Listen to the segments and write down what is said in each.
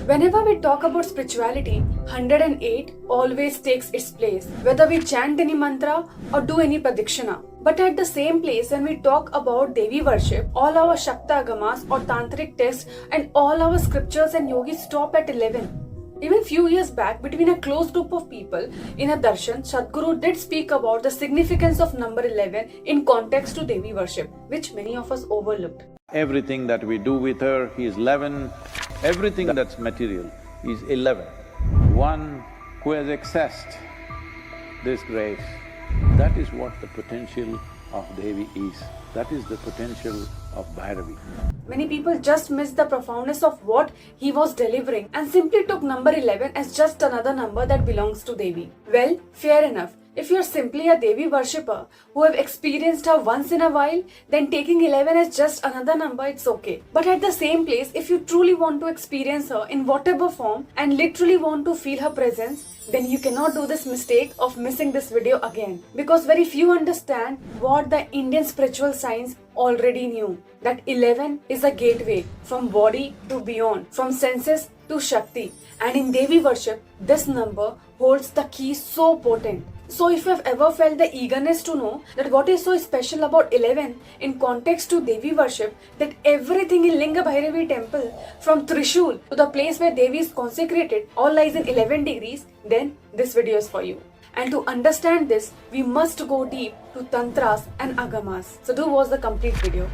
Whenever we talk about spirituality, 108 always takes its place, whether we chant any mantra or do any pradikshina. But at the same place, when we talk about Devi worship, all our Shakta agamas or tantric texts and all our scriptures and yogis stop at 11. Even few years back, between a close group of people in a darshan, Sadhguru did speak about the significance of number 11 in context to Devi worship, which many of us overlooked. Everything that we do with her is 11, everything that's material is 11. One who has accessed this grace, that is what the potential of Devi is. That is the potential of Bhairavi. Many people just missed the profoundness of what he was delivering and simply took number 11 as just another number that belongs to Devi. Well, fair enough. If you're simply a Devi worshipper who have experienced her once in a while, then taking 11 as just another number, it's okay. But at the same place, if you truly want to experience her in whatever form and literally want to feel her presence, then you cannot do this mistake of missing this video again. Because very few understand what the Indian spiritual science already knew. That 11 is a gateway from body to beyond, from senses to Shakti. And in Devi worship, this number holds the key so potent. So if you have ever felt the eagerness to know that what is so special about 11 in context to Devi worship, that everything in Linga Bhairavi temple from Trishul to the place where Devi is consecrated all lies in 11 degrees, then this video is for you. And to understand this, we must go deep to Tantras and Agamas. So do watch the complete video.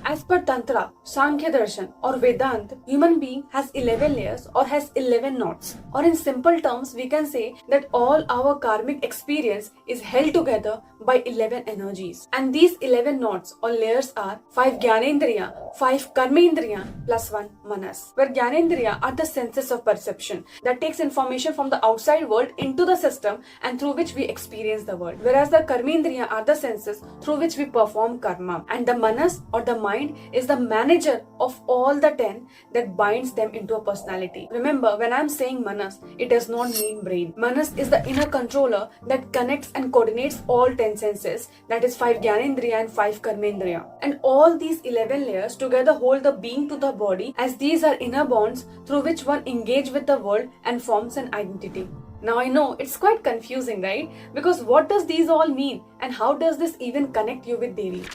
As per Tantra, Sankhya Darshan or Vedanta, human being has 11 layers or has 11 knots. Or in simple terms, we can say that all our karmic experience is held together by 11 energies. And these 11 knots or layers are 5 Gyanendriya, 5 Karmendriya plus 1 Manas. Where Gyanendriya are the senses of perception that takes information from the outside world into the system and through which we experience the world. Whereas the Karmendriya are the senses through which we perform karma. And the Manas or the mind is the manager of all the 10 that binds them into a personality. Remember, when I'm saying Manas, it does not mean brain. Manas is the inner controller that connects and coordinates all 10 senses, that is 5 Gyanendriya and 5 Karmendriya. And all these 11 layers together hold the being to the body, as these are inner bonds through which one engages with the world and forms an identity. Now I know it's quite confusing, right? Because what does these all mean and how does this even connect you with Devi?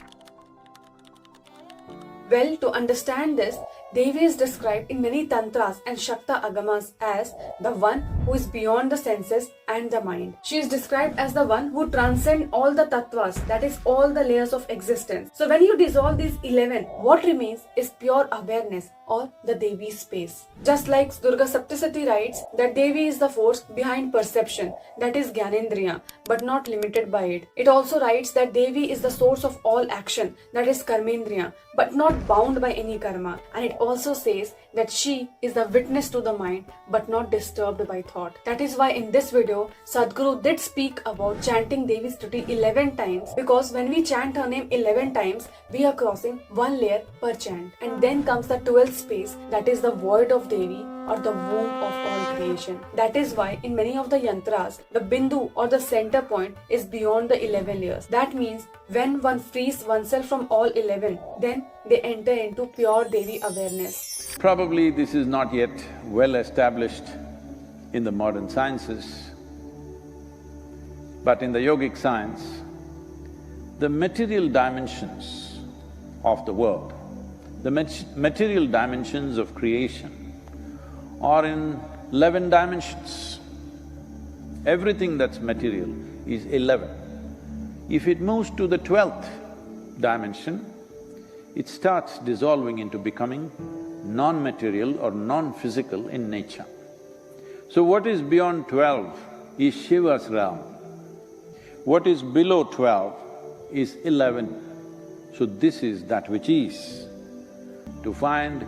Well, to understand this, Devi is described in many tantras and Shakta agamas as the one who is beyond the senses and the mind. She is described as the one who transcends all the tattvas, that is all the layers of existence. So when you dissolve these 11, what remains is pure awareness or the Devi space. Just like Durga Saptasati writes that Devi is the force behind perception, that is Gyanendriya, but not limited by it. It also writes that Devi is the source of all action, that is Karmendriya, but not bound by any karma. And it also says that she is the witness to the mind, but not disturbed by thought. That is why in this video, Sadhguru did speak about chanting Devi's Stuti 11 times, because when we chant her name 11 times, we are crossing one layer per chant. And then comes the 12th space, that is the void of Devi or the womb of all creation. That is why in many of the yantras, the bindu or the center point is beyond the 11 layers. That means when one frees oneself from all 11, then they enter into pure Devi awareness. Probably this is not yet well established in the modern sciences, but in the yogic science, the material dimensions of the world, the material dimensions of creation are in 11 dimensions. Everything that's material is 11. If it moves to the 12th dimension, it starts dissolving into becoming non-material or non-physical in nature. So what is beyond 12 is Shiva's realm. What is below 12 is 11. So this is that which is. To find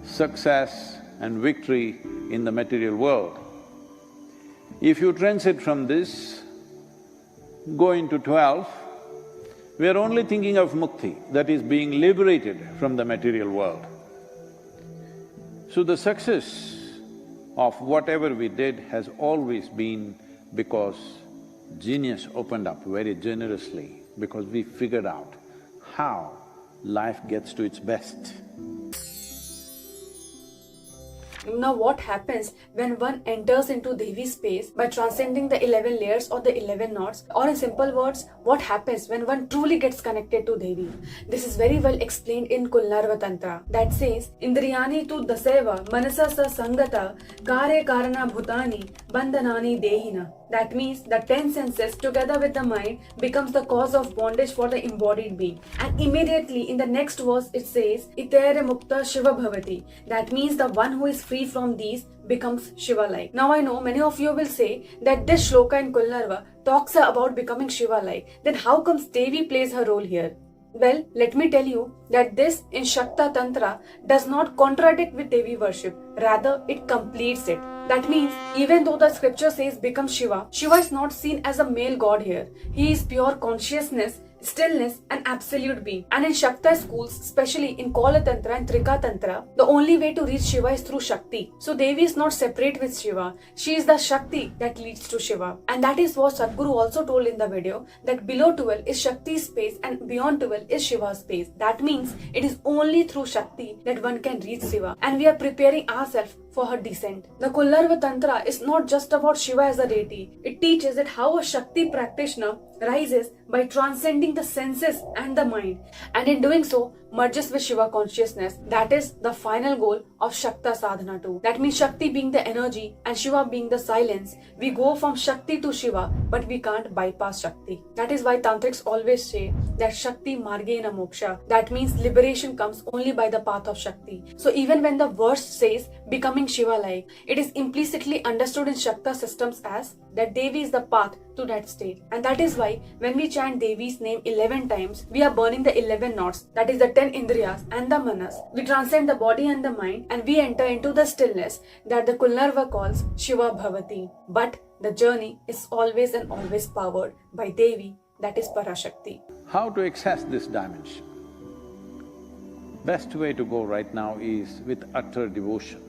success and victory in the material world, if you transit from this, go into 12, we are only thinking of mukti, that is being liberated from the material world. So the success of whatever we did has always been because genius opened up very generously, because we figured out how life gets to its best. Now what happens when one enters into Devi space by transcending the 11 layers or the 11 knots, or in simple words, what happens when one truly gets connected to Devi? This is very well explained in Kulnarva Tantra that says, Indriyani tu daseva manasa sa sangata kare karana bhutani bandhanani dehina. That means the 10 senses together with the mind becomes the cause of bondage for the embodied being. And immediately in the next verse it says, Itere mukta shiva bhavati. That means the one who is free from these becomes Shiva-like. Now I know many of you will say that this shloka in Kulnarva talks about becoming Shiva-like. Then how comes Devi plays her role here? Well, let me tell you that this in Shakta Tantra does not contradict with Devi worship. Rather, it completes it. That means, even though the scripture says become Shiva, Shiva is not seen as a male god here. He is pure consciousness, stillness and absolute being. And in Shakta schools, especially in Kaula Tantra and Trika Tantra, the only way to reach Shiva is through Shakti. So Devi is not separate with Shiva. She is the Shakti that leads to Shiva. And that is what Sadhguru also told in the video, that below 12 is Shakti's space and beyond 12 is Shiva's space. That means it is only through Shakti that one can reach Shiva. And we are preparing ourselves for her descent. The Kulnarva Tantra is not just about Shiva as a deity. It teaches that how a Shakti practitioner rises by transcending the senses and the mind, and in doing so merges with Shiva consciousness. That is the final goal of Shakta sadhana too. That means Shakti being the energy and Shiva being the silence. We go from Shakti to Shiva, but we can't bypass Shakti. That is why Tantrics always say that Shakti margena moksha. That means liberation comes only by the path of Shakti. So even when the verse says becoming Shiva-like, it is implicitly understood in Shakta systems as that Devi is the path to that state. And that is why when we chant Devi's name 11 times, we are burning the 11 knots, that is the 10 indriyas and the manas. We transcend the body and the mind and we enter into the stillness that the Kulnarva calls Shiva Bhavati. But the journey is always and always powered by Devi, that is Parashakti. How to access this dimension? Best way to go right now is with utter devotion.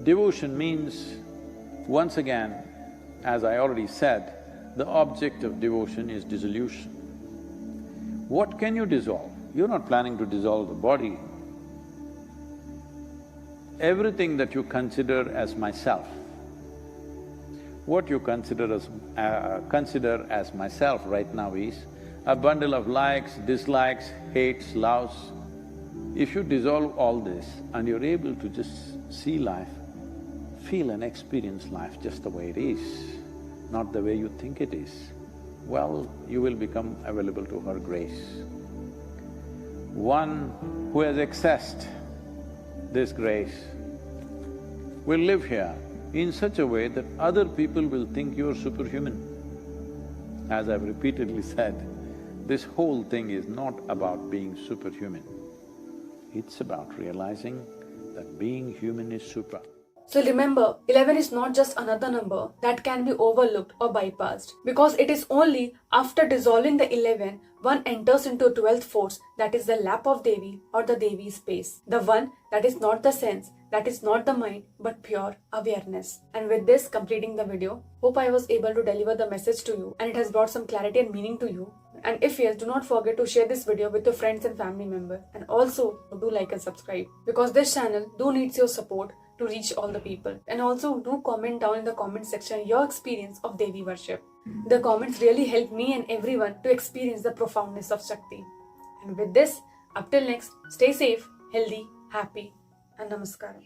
Devotion means, once again, as I already said, the object of devotion is dissolution. What can you dissolve? You're not planning to dissolve the body. Everything that you consider as myself, what you consider as myself right now is a bundle of likes, dislikes, hates, loves. If you dissolve all this and you're able to just see life, feel and experience life just the way it is, not the way you think it is, well, you will become available to her grace. One who has accessed this grace will live here in such a way that other people will think you're superhuman. As I've repeatedly said, this whole thing is not about being superhuman. It's about realizing that being human is super. So remember, 11 is not just another number that can be overlooked or bypassed, because it is only after dissolving the 11 one enters into 12th force, that is the lap of Devi or the Devi space. The one that is not the sense, that is not the mind, but pure awareness. And with this, completing the video, hope I was able to deliver the message to you and it has brought some clarity and meaning to you. And if yes, do not forget to share this video with your friends and family members, and also do like and subscribe, because this channel needs your support to reach all the people. And also do comment down in the comment section your experience of Devi worship. The comments really help me and everyone to experience the profoundness of Shakti. And with this, up till next, stay safe, healthy, happy and namaskaram.